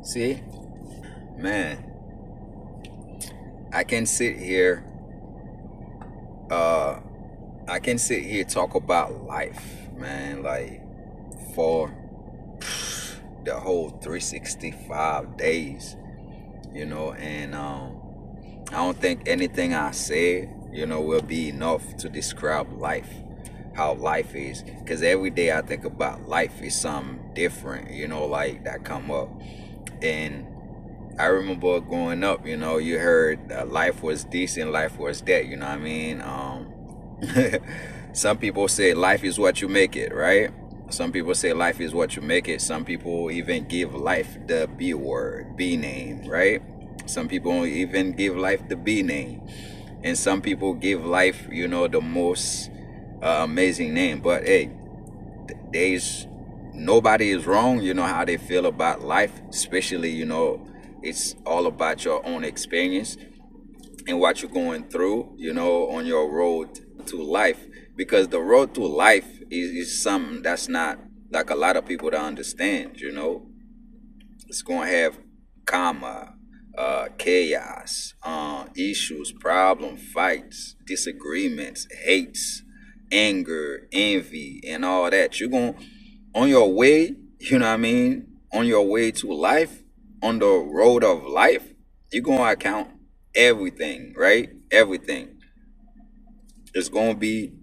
See, man, I can sit here, uh, I can sit here talk about life, man, like for the whole 365 days, and I don't think anything I say, will be enough to describe life, how life is. Because every day I think about life is something different, like that come up. And I remember growing up, you heard life was decent, life was that, you know what I mean? Some people say life is what you make it, right? Some people say life is what you make it. Some people even give life the B word, B name, right? Some people even give life the B name. And some people give life, the most amazing name. But hey, there's nobody is wrong, how they feel about life, especially, it's all about your own experience and what you're going through, on your road to life. Because the road to life is something that's not like a lot of people don't understand, It's going to have karma, chaos, issues, problem, fights, disagreements, hates, anger, envy, and all that. You're going on your way, you know what I mean? On your way to life, on the road of life, you're going to account everything, right? Everything. It's going to be,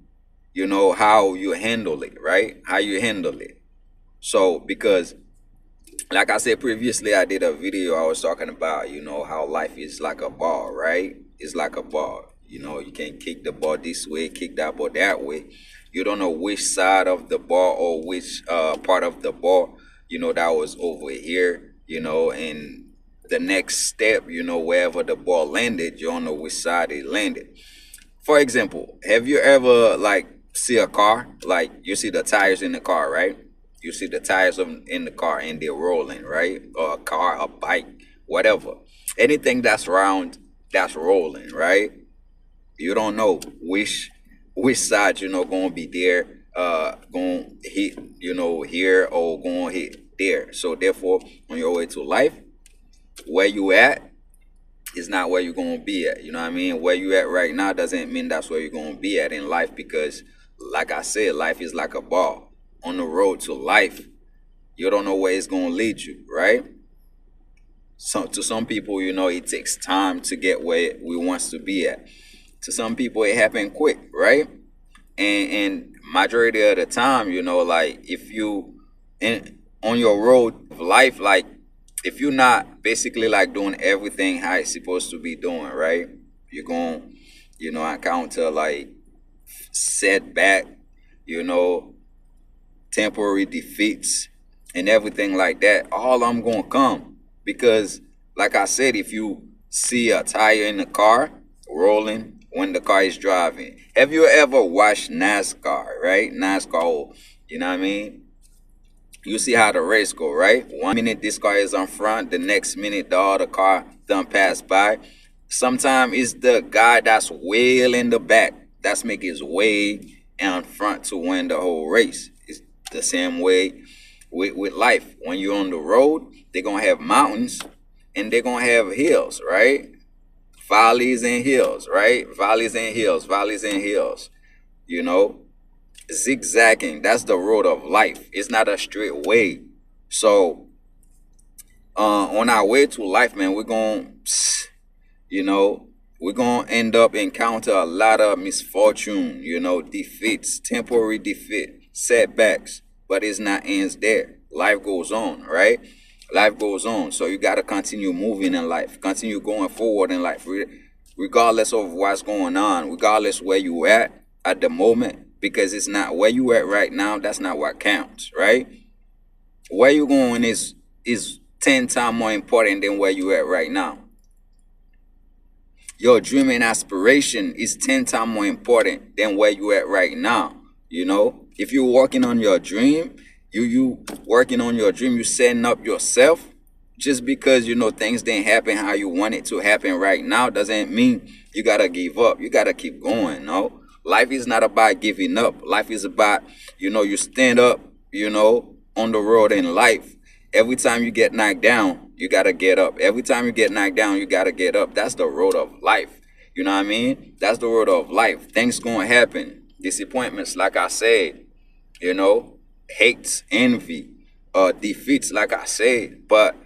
how you handle it, right? How you handle it. So, because like I said previously, I did a video. I was talking about, how life is like a ball, right? It's like a ball. You can kick the ball this way, kick that ball that way. You don't know which side of the ball or which part of the ball, that was over here, and the next step, wherever the ball landed, you don't know which side it landed. For example, have you ever like see a car, like you see the tires in the car, right? You see the tires in the car and they're rolling, right? Or a car, a bike, whatever. Anything that's round, that's rolling, right? You don't know which side, going to be there, going to hit, here or going to hit there. So therefore, on your way to life, where you at is not where you're going to be at. You know what I mean? Where you at right now doesn't mean that's where you're going to be at in life, because like I said, life is like a ball. On the road to life, you don't know where it's going to lead you, right? So to some people, it takes time to get where we wants to be at. To some people, it happened quick, right? And majority of the time, like if you in on your road of life, like if you're not basically like doing everything how it's supposed to be doing, right? You're going, encounter like setback, you know, temporary defeats and everything like that. All I'm gonna come because, like I said, if you see a tire in the car rolling when the car is driving, have you ever watched NASCAR? Right, NASCAR. You know what I mean? You see how the race go, right? 1 minute this car is on front, the next minute the other car done pass by. Sometimes it's the guy that's way in the back that's making his way in front to win the whole race. It's the same way with life. When you're on the road, they're gonna have mountains and they're gonna have hills, right? Valleys and hills, right? Valleys and hills, valleys and hills. You know, zigzagging. That's the road of life. It's not a straight way. So, on our way to life, man, you know, we're gonna end up encounter a lot of misfortune. Defeats, temporary defeat, setbacks. But it's not ends there. Life goes on, right? Life goes on. So you gotta continue moving in life, continue going forward in life, regardless of what's going on, regardless where you at the moment, because it's not where you at right now. That's not what counts, right? Where you going is 10 times more important than where you at right now. Your dream and aspiration is 10 times more important than where you at right now. If you're working on your dream, you working on your dream, you setting up yourself. Just because things didn't happen how you want it to happen right now doesn't mean you gotta give up. You gotta keep going. No, life is not about giving up. Life is about you stand up, on the road in life. Every time you get knocked down, You gotta get up. Every time you get knocked down, you gotta get up. That's the road of life. You know what I mean? That's the road of life. Things gonna happen. Disappointments, like I said, you know, hates, envy, defeats, like I said. But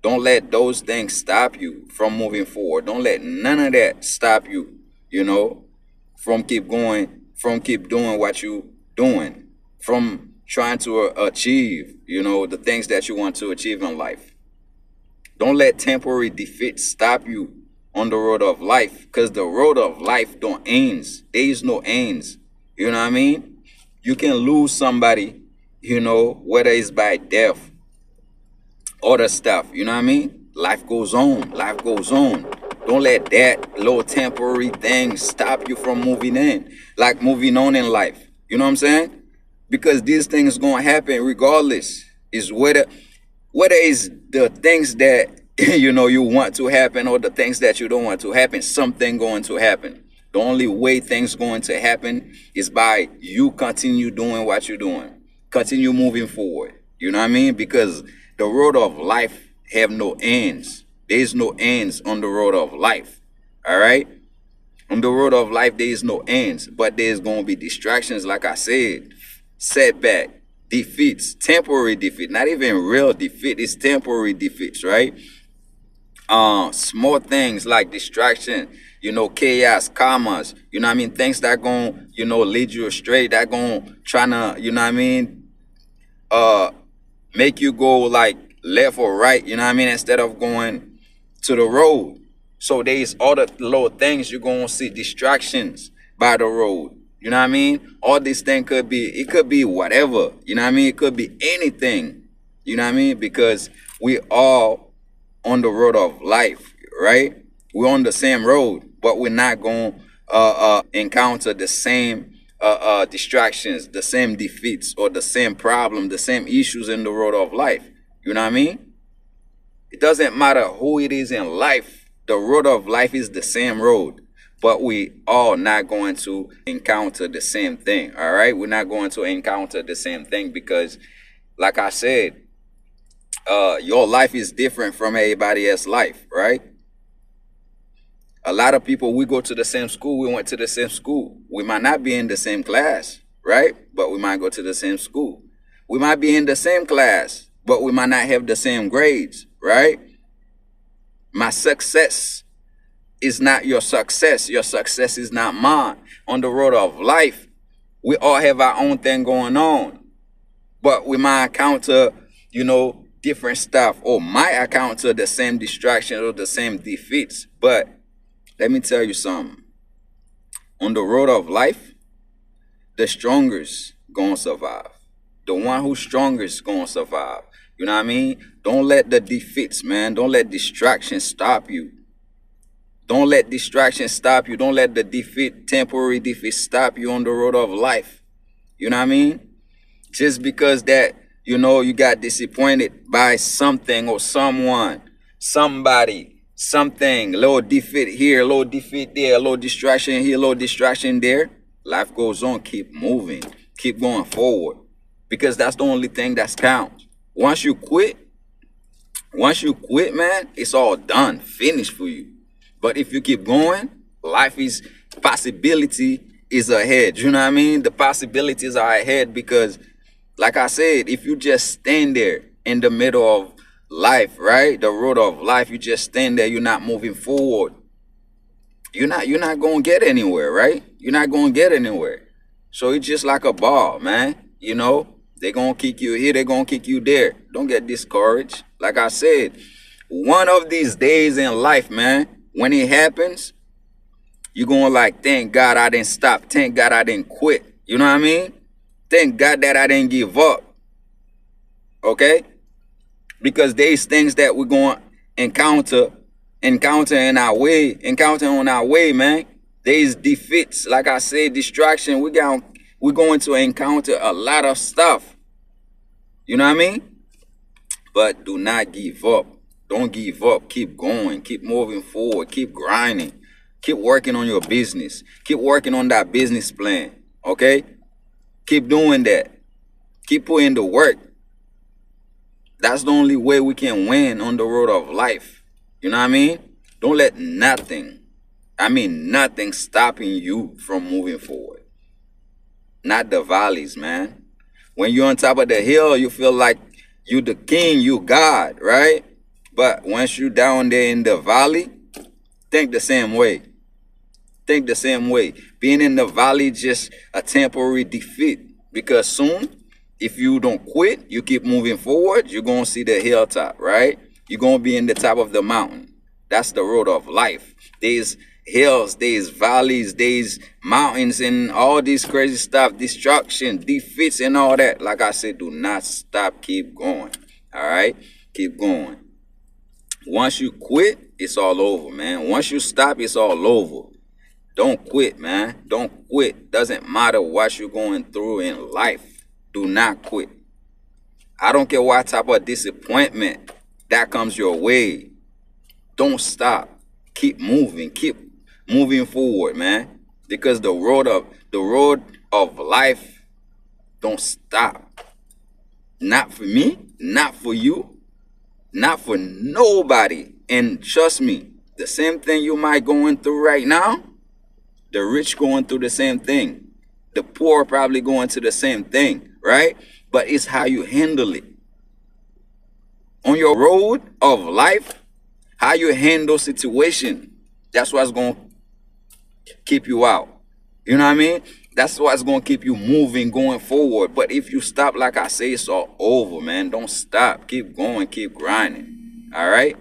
don't let those things stop you from moving forward. Don't let none of that stop you, you know, from keep going, from keep doing what you doing, from trying to achieve, you know, the things that you want to achieve in life. Don't let temporary defeat stop you on the road of life, because the road of life don't ends. There is no ends. You know what I mean? You can lose somebody, you know, whether it's by death, other stuff. You know what I mean? Life goes on. Life goes on. Don't let that little temporary thing stop you from moving in, like moving on in life. You know what I'm saying? Because these things gonna happen regardless. Is whether it's the things that you know you want to happen or the things that you don't want to happen, something going to happen. The only way things going to happen is by you continue doing what you're doing, continue moving forward. You know what I mean? Because the road of life have no ends. There is no ends on the road of life. All right. On the road of life, there is no ends, but there's going to be distractions, like I said, setback, defeats, temporary defeat, not even real defeat. It's temporary defeats, right? Small things like distraction, you know, chaos, commas, you know what I mean? Things that going, you know, lead you astray, that going trying to, you know what I mean, make you go like left or right, you know what I mean, instead of going to the road. So there's other little things you're going to see, distractions by the road. You know what I mean? All these things it could be whatever, you know what I mean? It could be anything, you know what I mean? Because we all on the road of life, right? We're on the same road, but we're not going to encounter the same distractions, the same defeats, or the same problem, the same issues in the road of life. You know what I mean? It doesn't matter who it is in life. The road of life is the same road, but we all not going to encounter the same thing. All right? We're not going to encounter the same thing because, like I said, your life is different from everybody else's life, right? A lot of people, we go to the same school, we went to the same school. We might not be in the same class, right? But we might go to the same school. We might be in the same class, but we might not have the same grades, right? My success is not your success. Your success is not mine. On the road of life, we all have our own thing going on, but we might encounter, you know, different stuff, or might encounter the same distractions or the same defeats. But let me tell you something. On the road of life, the strongest gonna survive. The one who's strongest gonna survive. You know what I mean? Don't let the defeats, man. Don't let distractions stop you. Don't let distractions stop you. Don't let the defeat, temporary defeat, stop you on the road of life. You know what I mean? Just because that, you know, you got disappointed by something or someone, somebody, something, little defeat here, little defeat there, little distraction here, little distraction there. Life goes on. Keep moving. Keep going forward. Because that's the only thing that counts. Once you quit, man, it's all done, finished for you. But if you keep going, life is, possibility is ahead. You know what I mean? The possibilities are ahead because, like I said, if you just stand there in the middle of life, right? The road of life, you just stand there, you're not moving forward. You're not going to get anywhere, right? You're not going to get anywhere. So it's just like a ball, man. You know, they're going to kick you here, they're going to kick you there. Don't get discouraged. Like I said, one of these days in life, man, when it happens, you're going to like, thank God I didn't stop. Thank God I didn't quit. You know what I mean? Thank God that I didn't give up. Okay? Because there's things that we're going to encounter on our way, man. There's defeats. Like I said, distraction. We're going to encounter a lot of stuff. You know what I mean? But do not give up. Don't give up. Keep going. Keep moving forward. Keep grinding. Keep working on your business. Keep working on that business plan. Okay? Keep doing that. Keep putting the work. That's the only way we can win on the road of life. You know what I mean? Don't let nothing, nothing stopping you from moving forward. Not the valleys, man. When you're on top of the hill, you feel like you the king, you God, right? But once you down there in the valley, think the same way. Think the same way. Being in the valley just a temporary defeat, because soon, if you don't quit, you keep moving forward, you're going to see the hilltop, right? You're going to be in the top of the mountain. That's the road of life. There's hills, there's valleys, there's mountains, and all this crazy stuff, destruction, defeats, and all that. Like I said, do not stop. Keep going. All right? Keep going. Once you quit, it's all over, man. Once you stop, it's all over. Don't quit, man. Don't quit. Doesn't matter what you're going through in life. Do not quit. I don't care what type of disappointment that comes your way. Don't stop. Keep moving. Keep moving forward, man. Because the road of life don't stop. Not for me, not for you, not for nobody. And trust me, the same thing you might going through right now, the rich going through the same thing. The poor probably going through the same thing, right? But it's how you handle it. On your road of life, how you handle situation, that's what's going to keep you out. You know what I mean? That's what's going to keep you moving, going forward. But if you stop, like I say, it's all over, man. Don't stop. Keep going. Keep grinding. All right?